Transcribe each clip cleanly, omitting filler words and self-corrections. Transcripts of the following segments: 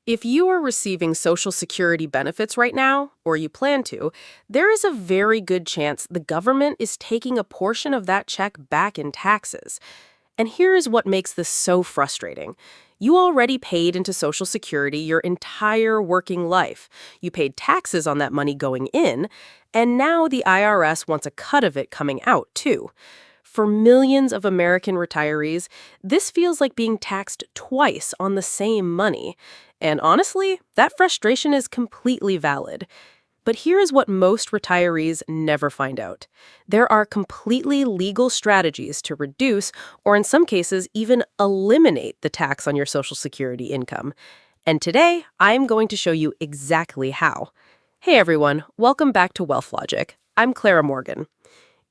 If you are receiving Social Security benefits right now, or you plan to, there is a very good chance the government is taking a portion of that check back in taxes. And here is what makes this so frustrating. You already paid into Social Security your entire working life. You paid taxes on that money going in, and now the IRS wants a cut of it coming out, too. For millions of American retirees, this feels like being taxed twice on the same money. And honestly, that frustration is completely valid. But here is what most retirees never find out. There are completely legal strategies to reduce, or in some cases, even eliminate the tax on your Social Security income. And today, I'm going to show you exactly how. Hey everyone, welcome back to Wealth Logic. I'm Clara Morgan.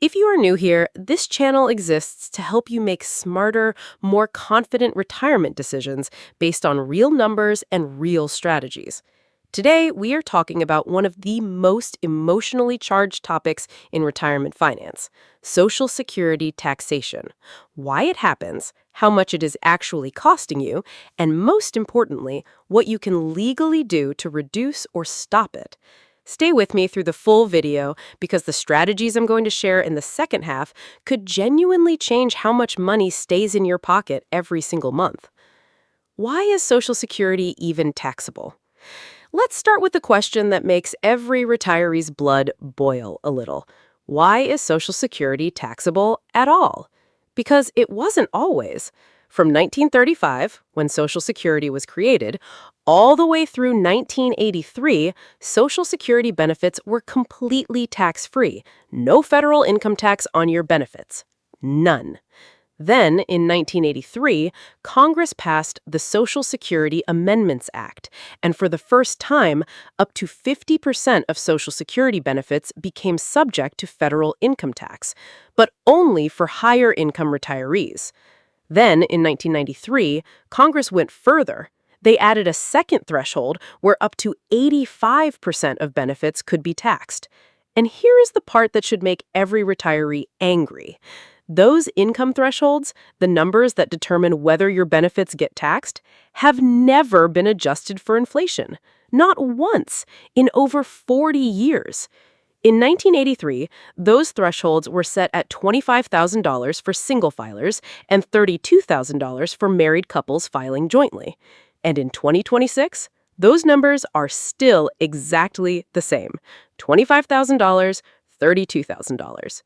If you are new here, this channel exists to help you make smarter, more confident retirement decisions based on real numbers and real strategies. Today, we are talking about one of the most emotionally charged topics in retirement finance, Social Security taxation. Why it happens, how much it is actually costing you, and most importantly, what you can legally do to reduce or stop it. Stay with me through the full video because the strategies I'm going to share in the second half could genuinely change how much money stays in your pocket every single month. Why is Social Security even taxable? Let's start with the question that makes every retiree's blood boil a little. Why is Social Security taxable at all? Because it wasn't always. From 1935, when Social Security was created, all the way through 1983, Social Security benefits were completely tax-free. No federal income tax on your benefits. None. Then, in 1983, Congress passed the Social Security Amendments Act, and for the first time, up to 50% of Social Security benefits became subject to federal income tax, but only for higher income retirees. Then, in 1993, Congress went further. They added a second threshold where up to 85% of benefits could be taxed. And here is the part that should make every retiree angry. Those income thresholds, the numbers that determine whether your benefits get taxed, have never been adjusted for inflation. Not once in over 40 years. In 1983, those thresholds were set at $25,000 for single filers and $32,000 for married couples filing jointly. And in 2026, those numbers are still exactly the same. $25,000, $32,000.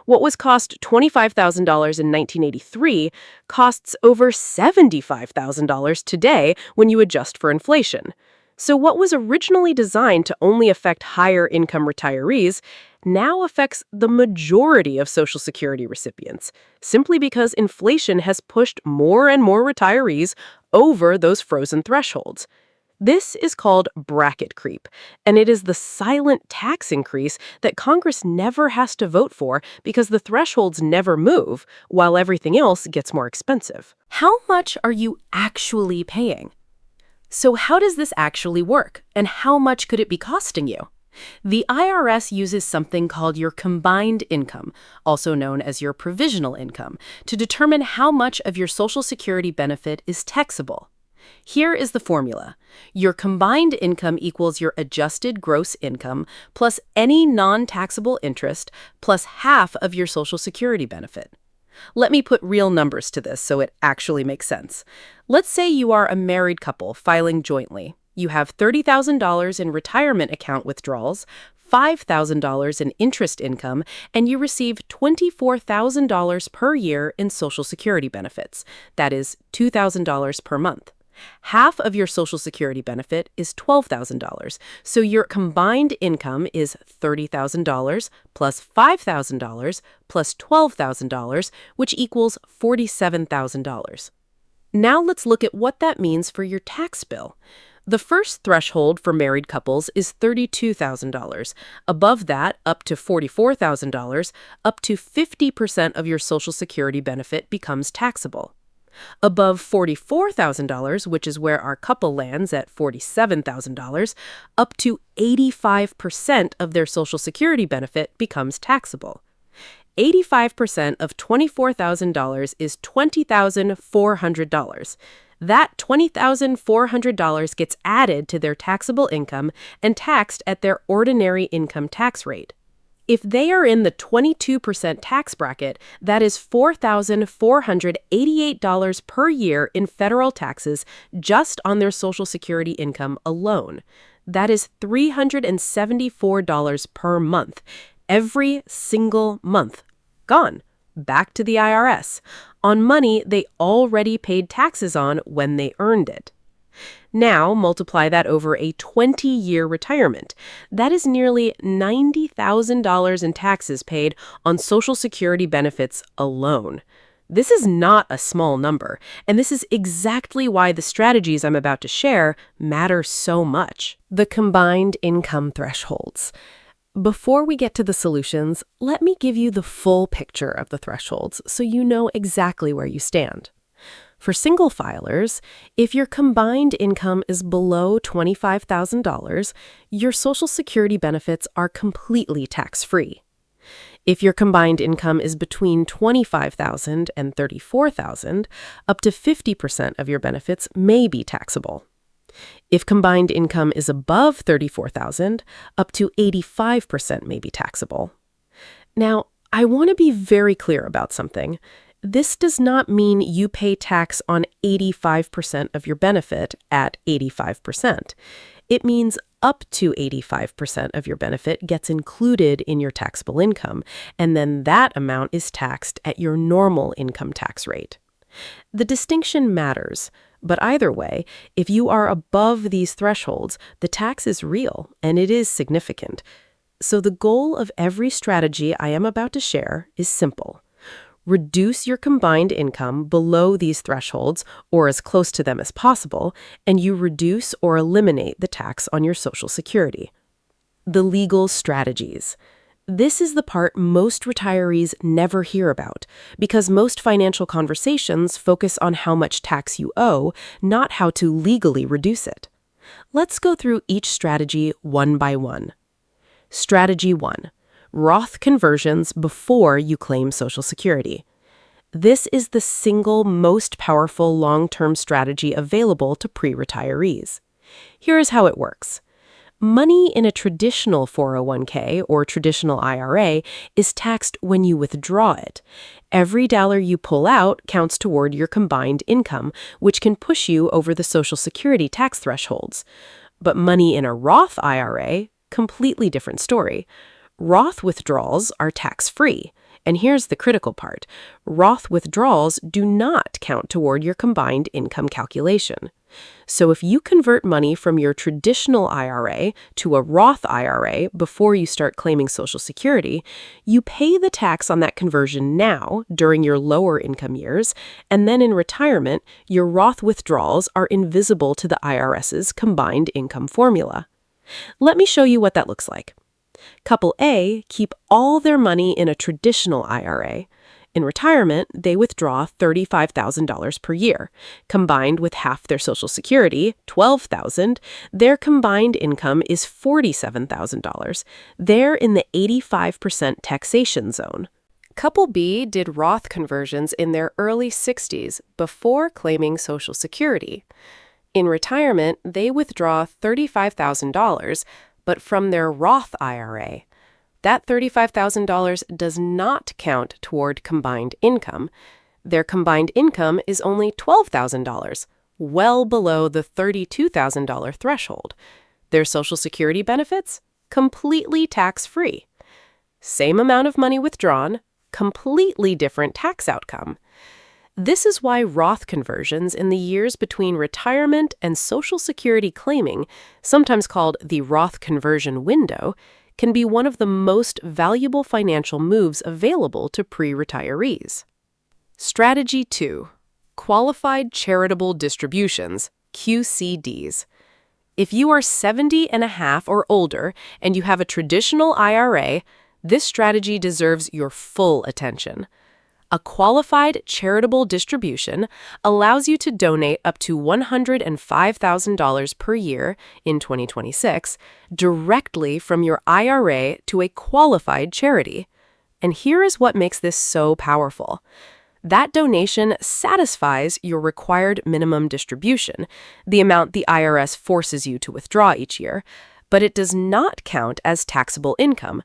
What was cost $25,000 in 1983 costs over $75,000 today when you adjust for inflation. So what was originally designed to only affect higher income retirees now affects the majority of Social Security recipients, simply because inflation has pushed more and more retirees over those frozen thresholds. This is called bracket creep, and it is the silent tax increase that Congress never has to vote for because the thresholds never move, while everything else gets more expensive. How much are you actually paying? So how does this actually work, and how much could it be costing you? The IRS uses something called your combined income, also known as your provisional income, to determine how much of your Social Security benefit is taxable. Here is the formula. Your combined income equals your adjusted gross income plus any non-taxable interest plus half of your Social Security benefit. Let me put real numbers to this so it actually makes sense. Let's say you are a married couple filing jointly. You have $30,000 in retirement account withdrawals, $5,000 in interest income, and you receive $24,000 per year in Social Security benefits. That is $2,000 per month. Half of your Social Security benefit is $12,000, so your combined income is $30,000 plus $5,000 plus $12,000, which equals $47,000. Now let's look at what that means for your tax bill. The first threshold for married couples is $32,000. Above that, up to $44,000, up to 50% of your Social Security benefit becomes taxable. Above $44,000, which is where our couple lands at $47,000, up to 85% of their Social Security benefit becomes taxable. 85% of $24,000 is $20,400. That $20,400 gets added to their taxable income and taxed at their ordinary income tax rate. If they are in the 22% tax bracket, that is $4,488 per year in federal taxes just on their Social Security income alone. That is $374 per month, every single month. Gone. Back to the IRS, on money they already paid taxes on when they earned it. Now, multiply that over a 20-year retirement. That is nearly $90,000 in taxes paid on Social Security benefits alone. This is not a small number, and this is exactly why the strategies I'm about to share matter so much. The combined income thresholds. Before we get to the solutions, let me give you the full picture of the thresholds so you know exactly where you stand. For single filers, if your combined income is below $25,000, your Social Security benefits are completely tax-free. If your combined income is between $25,000 and $34,000, up to 50% of your benefits may be taxable. If combined income is above $34,000, up to 85% may be taxable. Now, I want to be very clear about something. This does not mean you pay tax on 85% of your benefit at 85%. It means up to 85% of your benefit gets included in your taxable income, and then that amount is taxed at your normal income tax rate. The distinction matters, but either way, if you are above these thresholds, the tax is real and it is significant. So the goal of every strategy I am about to share is simple. Reduce your combined income below these thresholds or as close to them as possible, and you reduce or eliminate the tax on your Social Security. The legal strategies. This is the part most retirees never hear about because most financial conversations focus on how much tax you owe, not how to legally reduce it. Let's go through each strategy one by one. Strategy 1. Roth conversions before you claim Social Security. This is the single most powerful long-term strategy available to pre-retirees. Here is how it works. Money in a traditional 401k or traditional IRA is taxed when you withdraw it. Every dollar you pull out counts toward your combined income, which can push you over the Social Security tax thresholds. But money in a Roth IRA, completely different story. Roth withdrawals are tax-free. And here's the critical part. Roth withdrawals do not count toward your combined income calculation. So if you convert money from your traditional IRA to a Roth IRA before you start claiming Social Security, you pay the tax on that conversion now during your lower income years, and then in retirement, your Roth withdrawals are invisible to the IRS's combined income formula. Let me show you what that looks like. Couple A keep all their money in a traditional IRA. In retirement, they withdraw $35,000 per year. Combined with half their Social Security, $12,000, their combined income is $47,000. They're in the 85% taxation zone. Couple B did Roth conversions in their early 60s before claiming Social Security. In retirement, they withdraw $35,000, but from their Roth IRA. That $35,000 does not count toward combined income. Their combined income is only $12,000, well below the $32,000 threshold. Their Social Security benefits? Completely tax-free. Same amount of money withdrawn, completely different tax outcome. This is why Roth conversions in the years between retirement and Social Security claiming, sometimes called the Roth conversion window, can be one of the most valuable financial moves available to pre-retirees. Strategy 2. Qualified Charitable Distributions, QCDs. If you are 70 and a half or older and you have a traditional IRA, this strategy deserves your full attention. A qualified charitable distribution allows you to donate up to $105,000 per year in 2026 directly from your IRA to a qualified charity. And here is what makes this so powerful. That donation satisfies your required minimum distribution, the amount the IRS forces you to withdraw each year, but it does not count as taxable income.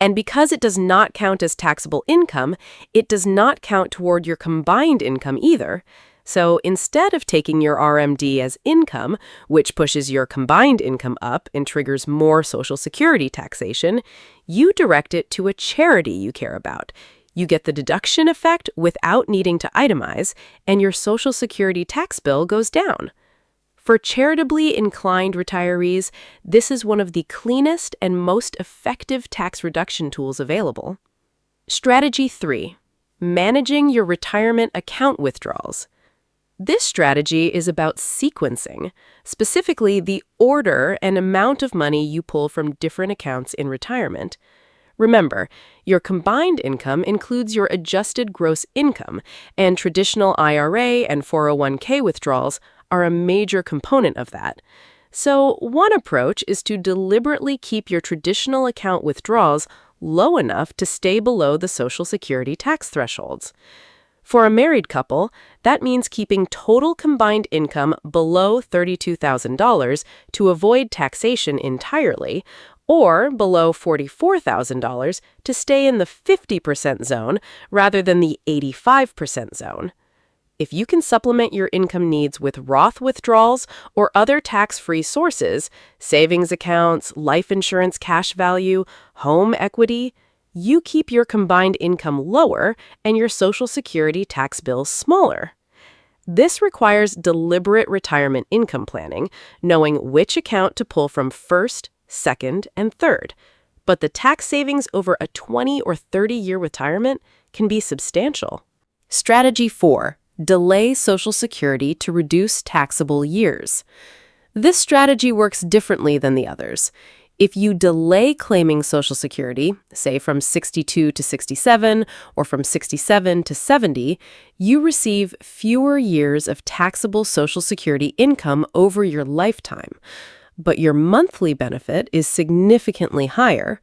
And because it does not count as taxable income, it does not count toward your combined income either. So instead of taking your RMD as income, which pushes your combined income up and triggers more Social Security taxation, you direct it to a charity you care about. You get the deduction effect without needing to itemize, and your Social Security tax bill goes down. For charitably inclined retirees, this is one of the cleanest and most effective tax reduction tools available. Strategy 3. Managing your retirement account withdrawals. This strategy is about sequencing, specifically the order and amount of money you pull from different accounts in retirement. Remember, your combined income includes your adjusted gross income, and traditional IRA and 401k withdrawals are a major component of that. So one approach is to deliberately keep your traditional account withdrawals low enough to stay below the Social Security tax thresholds. For a married couple, that means keeping total combined income below $32,000 to avoid taxation entirely, or below $44,000 to stay in the 50% zone rather than the 85% zone. If you can supplement your income needs with Roth withdrawals or other tax-free sources, savings accounts, life insurance cash value, home equity, you keep your combined income lower and your Social Security tax bill smaller. This requires deliberate retirement income planning, knowing which account to pull from first, second, and third. But the tax savings over a 20 or 30-year retirement can be substantial. Strategy 4. Delay Social Security to reduce taxable years. This strategy works differently than the others. If you delay claiming Social Security, say from 62 to 67 or from 67 to 70, you receive fewer years of taxable Social Security income over your lifetime. But your monthly benefit is significantly higher.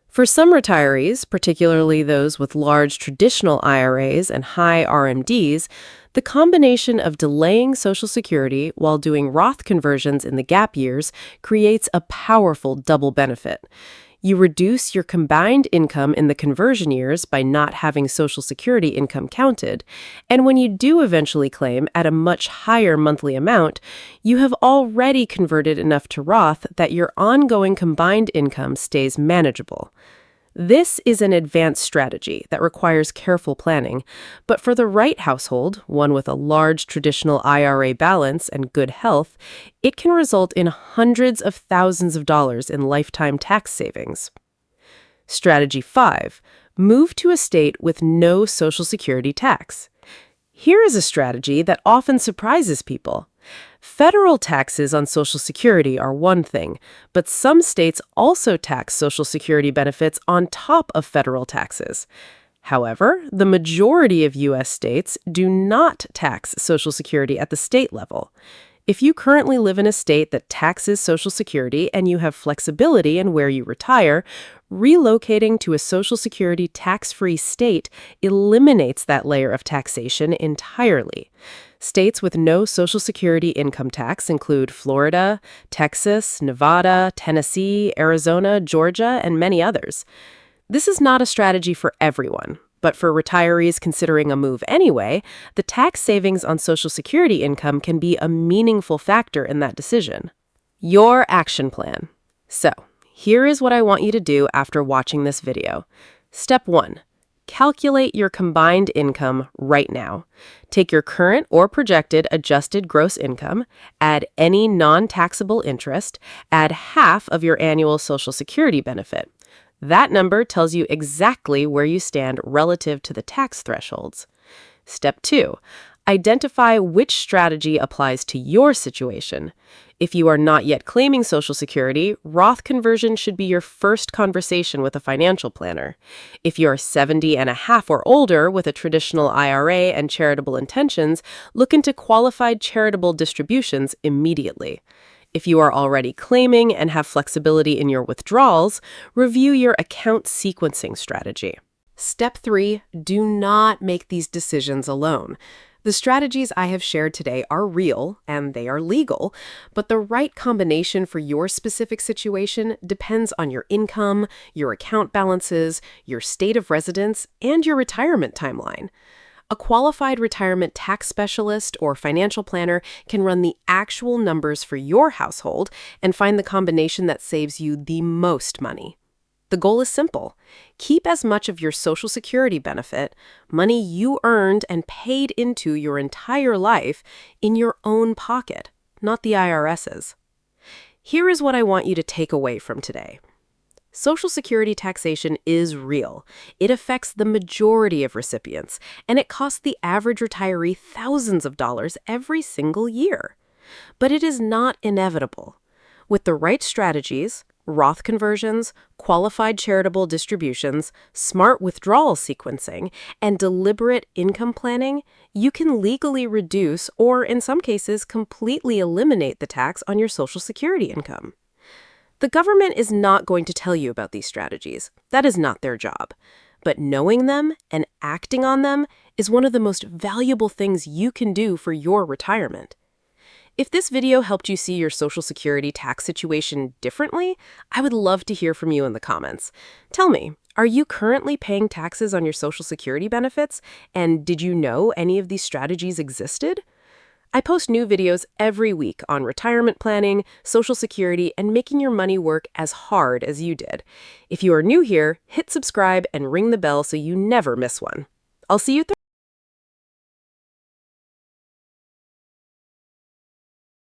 For some retirees, particularly those with large traditional IRAs and high RMDs, the combination of delaying Social Security while doing Roth conversions in the gap years creates a powerful double benefit. You reduce your combined income in the conversion years by not having Social Security income counted, and when you do eventually claim at a much higher monthly amount, you have already converted enough to Roth that your ongoing combined income stays manageable. This is an advanced strategy that requires careful planning, but for the right household, one with a large traditional IRA balance and good health, it can result in hundreds of thousands of dollars in lifetime tax savings. Strategy 5. Move to a state with no Social Security tax. Here is a strategy that often surprises people. Federal taxes on Social Security are one thing, but some states also tax Social Security benefits on top of federal taxes. However, the majority of U.S. states do not tax Social Security at the state level. If you currently live in a state that taxes Social Security and you have flexibility in where you retire, relocating to a Social Security tax-free state eliminates that layer of taxation entirely. States with no Social Security income tax include Florida, Texas, Nevada, Tennessee, Arizona, Georgia, and many others. This is not a strategy for everyone, but for retirees considering a move anyway, the tax savings on Social Security income can be a meaningful factor in that decision. Your action plan. So, here is what I want you to do after watching this video. Step 1. Calculate your combined income right now. Take your current or projected adjusted gross income, add any non-taxable interest, add half of your annual Social Security benefit. That number tells you exactly where you stand relative to the tax thresholds. Step 2. Identify which strategy applies to your situation. If you are not yet claiming Social Security, Roth conversion should be your first conversation with a financial planner. If you're 70 and a half or older with a traditional IRA and charitable intentions, look into qualified charitable distributions immediately. If you are already claiming and have flexibility in your withdrawals, review your account sequencing strategy. Step 3, do not make these decisions alone. The strategies I have shared today are real and they are legal, but the right combination for your specific situation depends on your income, your account balances, your state of residence, and your retirement timeline. A qualified retirement tax specialist or financial planner can run the actual numbers for your household and find the combination that saves you the most money. The goal is simple. Keep as much of your Social Security benefit, money you earned and paid into your entire life, in your own pocket, not the IRS's. Here is what I want you to take away from today. Social Security taxation is real. It affects the majority of recipients, and it costs the average retiree thousands of dollars every single year. But it is not inevitable. With the right strategies, Roth conversions, qualified charitable distributions, smart withdrawal sequencing, and deliberate income planning, you can legally reduce or, in some cases, completely eliminate the tax on your Social Security income. The government is not going to tell you about these strategies. That is not their job. But knowing them and acting on them is one of the most valuable things you can do for your retirement. If this video helped you see your Social Security tax situation differently, I would love to hear from you in the comments. Tell me, are you currently paying taxes on your Social Security benefits? And did you know any of these strategies existed? I post new videos every week on retirement planning, Social Security, and making your money work as hard as you did. If you are new here, hit subscribe and ring the bell so you never miss one. I'll see you